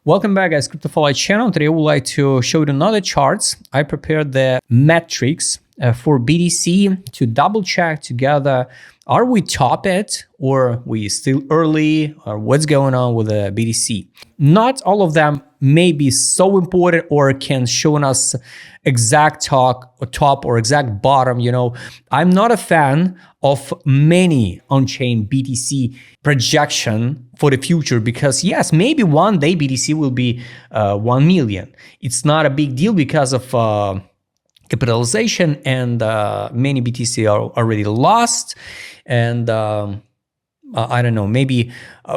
Welcome back, guys, CryptoFollow channel. Today I would like to show you another charts. I prepared the metrics for BTC to double check together. Are we top it, or we still early, or what's going on with the BTC? Not all of them may be so important or can show us exact top or exact bottom. I'm not a fan of many on-chain BTC projection for the future, because yes, maybe one day BTC will be 1 million. It's not a big deal because of capitalization, and many BTC are already lost, and I don't know, maybe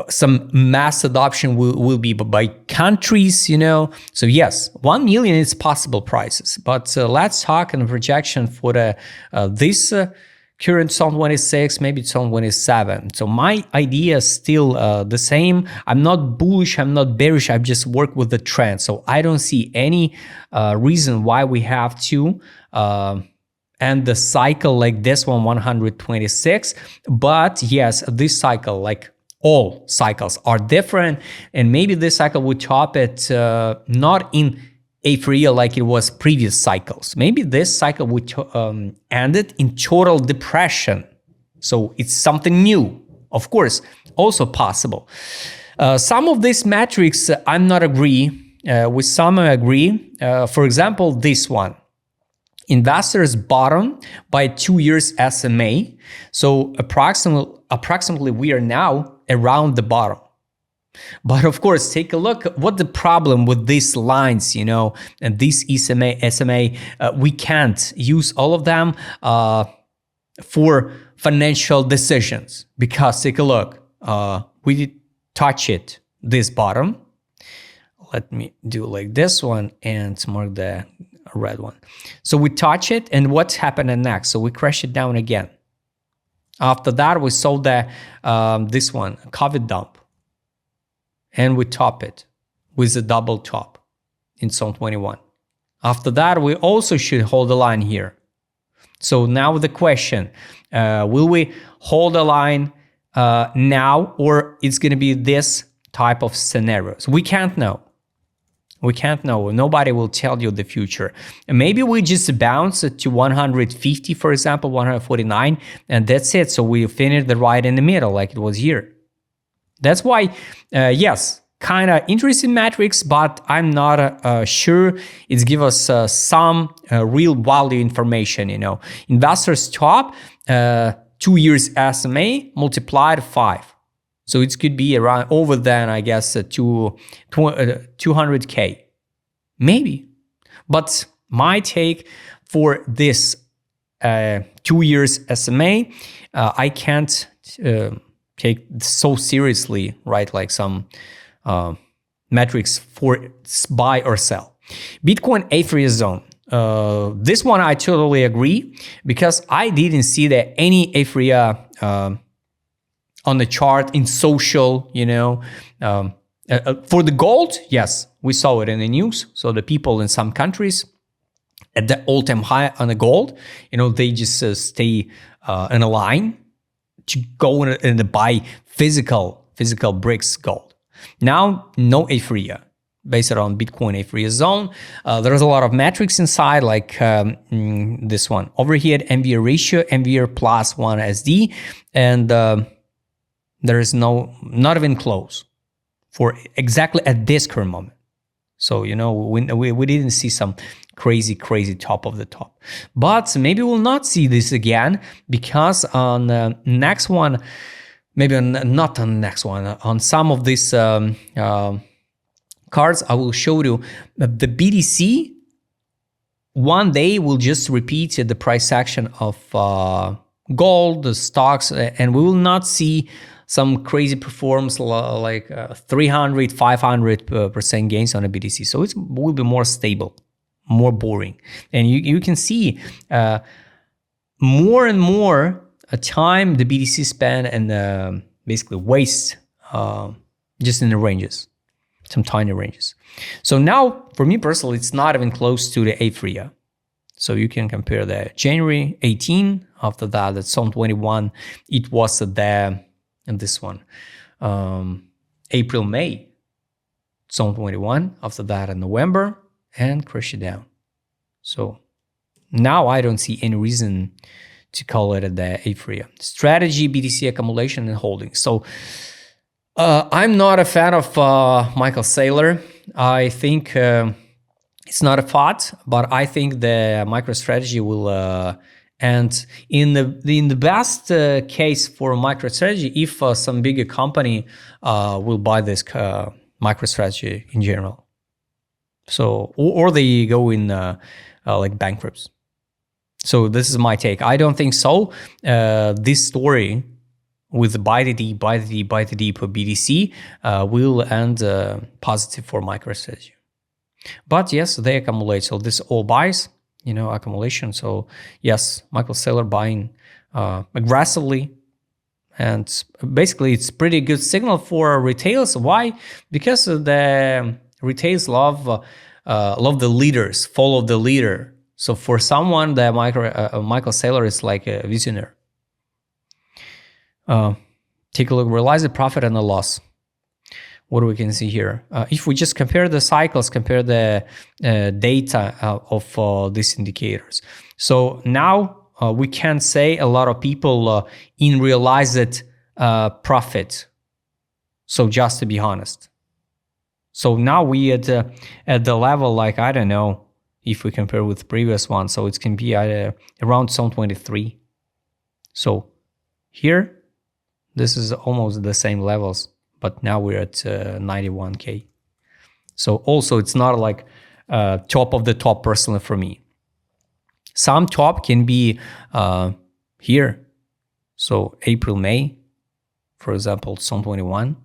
some mass adoption will be by countries, So yes, 1 million is possible prices, but let's talk on projection for the this current 2026, maybe 2027. So my idea is still the same. I'm not bullish, I'm not bearish, I just work with the trend. So I don't see any reason why we have to end the cycle like this one, 126. But yes, this cycle, like all cycles, are different, and maybe this cycle would top it not in euphoria like it was previous cycles. Maybe this cycle would end it in total depression. So it's something new, of course, also possible. Some of these metrics I'm not agree with. Some I agree. For example, this one. Investors bottom by 2 years SMA. So approximately we are now around the bottom. But of course, take a look what the problem with these lines, and these SMA, we can't use all of them for financial decisions, because take a look, we touch it, this bottom. Let me do like this one and mark the red one. So we touch it, and what's happening next? So we crash it down again. After that, we saw the this one, COVID dump, and we top it with a double top in zone 21. After that, we also should hold the line here. So now the question, will we hold the line now, or it's going to be this type of scenarios? We can't know. We can't know. Nobody will tell you the future. And maybe we just bounce it to 150, for example, 149, and that's it. So we finish the right in the middle like it was here. That's why, yes, kind of interesting metrics, but I'm not sure it's give us some real value information. Investors top 2 years SMA multiplied 5. So it could be around over then, I guess, 200K, maybe. But my take for this 2 years SMA, I can't take so seriously, right? Like some metrics for buy or sell. Bitcoin euphoria zone. This one I totally agree, because I didn't see that any euphoria on the chart in social, for the gold, yes, we saw it in the news. So the people in some countries at the all-time high on the gold, they just stay in a line to go and buy physical bricks gold. Now, no euphoria based on Bitcoin euphoria zone. There's a lot of metrics inside, like this one. Overhead MVR ratio, MVR plus 1 SD, and there is not even close for exactly at this current moment. So, we didn't see some crazy top of the top. But maybe we'll not see this again, because on the next one, maybe not on the next one, on some of these cards, I will show you that the BTC one day will just repeat the price action of gold, the stocks, and we will not see some crazy performance like 300, 500% gains on a BTC. So it will be more stable, more boring. And you can see more and more time the BTC spend and basically waste just in the ranges, some tiny ranges. So now, for me personally, it's not even close to the euphoria. So you can compare the January 18, after that, that's zone 21, it was there. And this one, April, May, zone 21, after that in November, and crash it down. So now I don't see any reason to call it the AFRIA. Strategy, BTC accumulation and holding. So I'm not a fan of Michael Saylor. I think it's not a thought, but I think the MicroStrategy will end in the best case for MicroStrategy if some bigger company will buy this MicroStrategy in general. So or they go in like bankrupts. So this is my take. I don't think so. This story with buy the deep for BTC will end positive for MicroStrategy. But yes, they accumulate. So this all buys, accumulation. So yes, Michael Saylor buying aggressively. And basically, it's pretty good signal for retailers. Why? Because the retailers love the leaders, follow the leader. So for someone, the Michael Saylor is like a visionary. Take a look, realize the profit and the loss. What do we can see here? If we just compare the cycles, compare the data of these indicators. So now we can say a lot of people in realized profit. So just to be honest. So now we at the level, like, I don't know if we compare with previous one. So it can be around zone 23. So here, this is almost the same levels, but now we're at 91K. So also it's not like top of the top personally for me. Some top can be here. So April, May, for example, zone 21.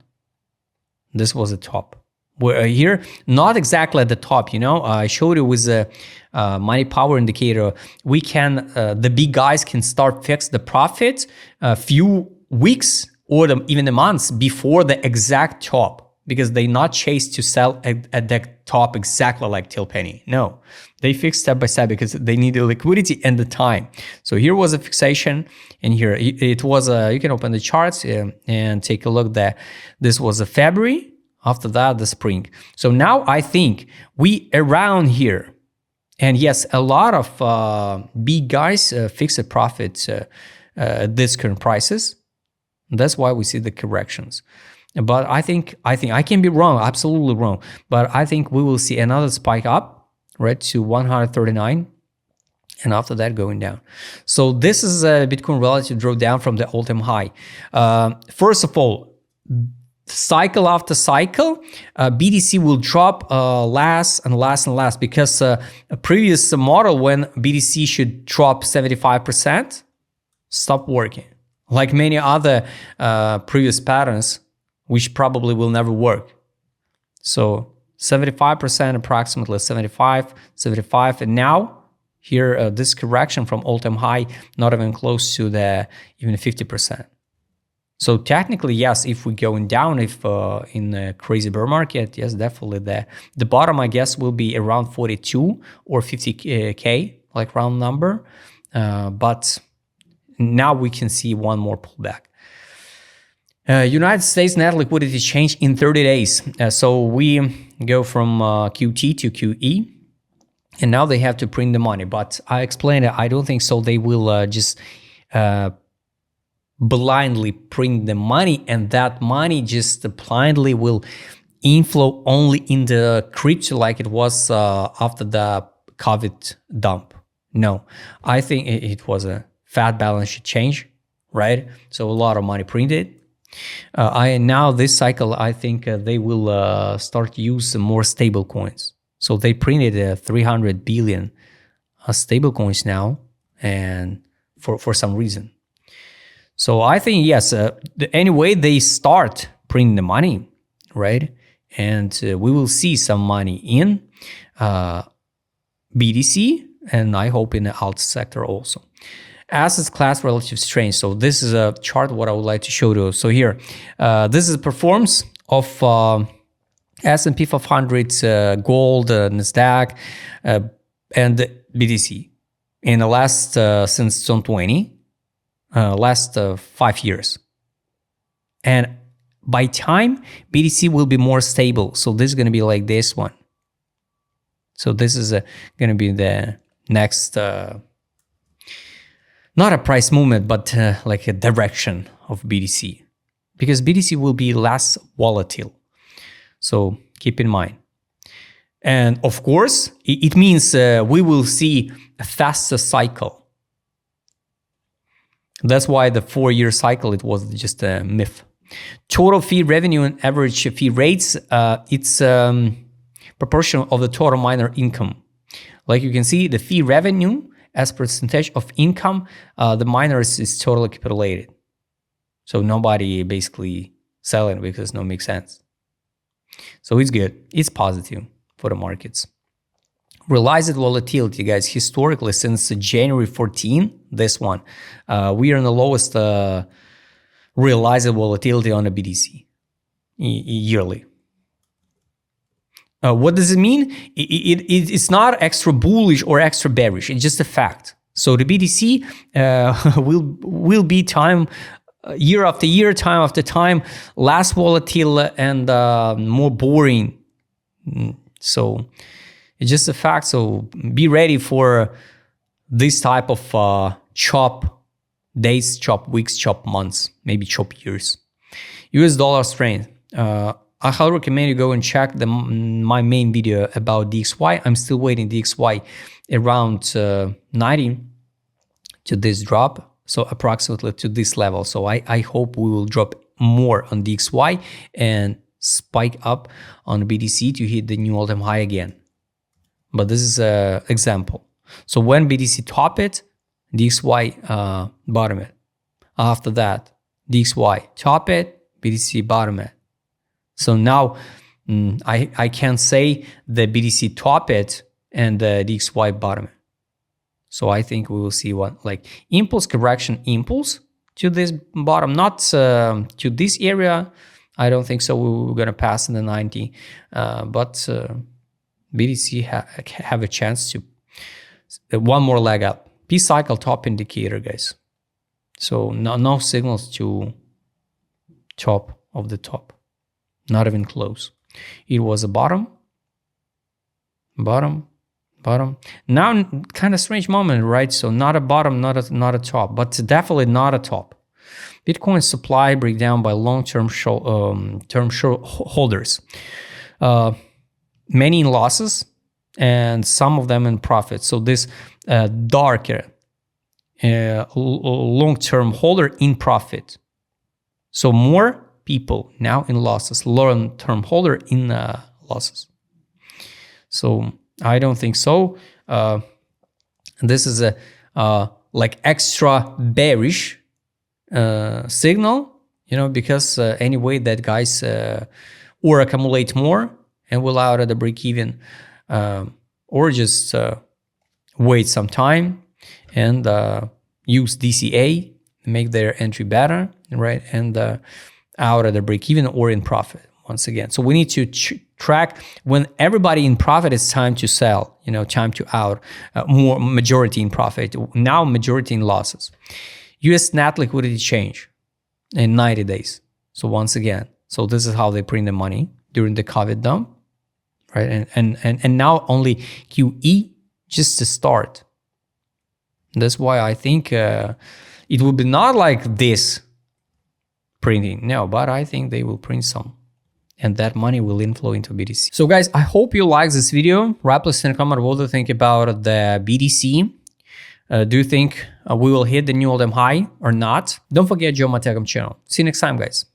This was the top. We're here, not exactly at the top, I showed you with the money power indicator, we can, the big guys can start fix the profit a few weeks or even the months before the exact top, because they not chase to sell at the top exactly like till penny. No, they fix step by step because they need the liquidity and the time. So here was a fixation, and here it was you can open the charts and take a look that this was a February. After that, the spring. So now I think we around here, and yes, a lot of big guys fix a profit at this current prices. That's why we see the corrections. But I think I can be wrong, absolutely wrong. But I think we will see another spike up, right, to 139, and after that going down. So this is a Bitcoin relative drawdown from the all-time high. First of all, cycle after cycle, BTC will drop less and less because a previous model when BTC should drop 75% stop working, like many other previous patterns, which probably will never work. So 75%, approximately 75, and now here this correction from all-time high, not even close to the even 50%. So technically, yes, if we're going down, if in a crazy bear market, yes, definitely the bottom, I guess, will be around 42 or 50K, like round number. But now we can see one more pullback. United States net liquidity change in 30 days. So we go from QT to QE, and now they have to print the money. But I explained it, I don't think so. They will just blindly print the money, and that money just blindly will inflow only in the crypto like it was after the COVID dump. No, I think it was a fat balance sheet change, right? So a lot of money printed. Now this cycle, I think they will start to use more stable coins. So they printed 300 billion stable coins now, and for some reason. So I think, yes, anyway, they start printing the money, right? And we will see some money in BTC, and I hope in the alt sector also. Assets class relative strength. So this is a chart what I would like to show you. So here, this is performance of S&P 500, gold, NASDAQ, and BTC in the last, since 2020. Last 5 years. And by time, BTC will be more stable. So this is going to be like this one. So this is going to be the next, not a price movement, but like a direction of BTC, because BTC will be less volatile. So keep in mind. And of course, it means we will see a faster cycle. That's why the 4-year cycle, it was just a myth. Total fee revenue and average fee rates, it's proportional of the total miner income. Like you can see, the fee revenue as percentage of income, the miners is totally capitulated. So nobody basically selling because it no makes sense. So it's good. It's positive for the markets. Realized volatility, guys, historically since January 14, this one, we are in the lowest realized volatility on the BTC yearly. What does it mean? It's not extra bullish or extra bearish. It's just a fact. So the BTC will be time year after year, time after time, less volatile and more boring. So it's just a fact. So be ready for this type of chop days, chop weeks, chop months, maybe chop years. US dollar strength. I highly recommend you go and check my main video about DXY. I'm still waiting DXY around 90 to this drop. So approximately to this level. So I hope we will drop more on DXY and spike up on BTC to hit the new all-time high again. But this is an example. So when BTC top it, DXY bottom it. After that, DXY top it, BTC bottom it. So now I can say the BTC top it and the DXY bottom it. So I think we will see one like impulse correction impulse to this bottom, not to this area. I don't think so. We're going to pass in the 90, but BTC have a chance to one more leg up. P cycle top indicator, guys. So no signals to top of the top, not even close. It was a bottom. Now kind of strange moment, right? So not a bottom, not a top, but definitely not a top. Bitcoin supply breakdown by long-term term holders. Many in losses and some of them in profit. So this darker long-term holder in profit. So more people now in losses, long-term holder in losses. So I don't think so. This is a like extra bearish signal, because anyway that guys or accumulate more and will out at the break even, or just wait some time and use DCA, make their entry better, right? And out at the break even or in profit once again. So we need to track when everybody in profit, it's time to sell, time to out, more majority in profit, now majority in losses. US net liquidity change in 90 days. So once again, so this is how they print the money during the COVID dump, right? And now only QE just to start. That's why I think it will be not like this printing, no, but I think they will print some. And that money will inflow into BTC. So guys, I hope you like this video. Write please in a comment what do you think about the BTC. Do you think we will hit the new all-time high or not? Don't forget, join my Telegram channel. See you next time, guys.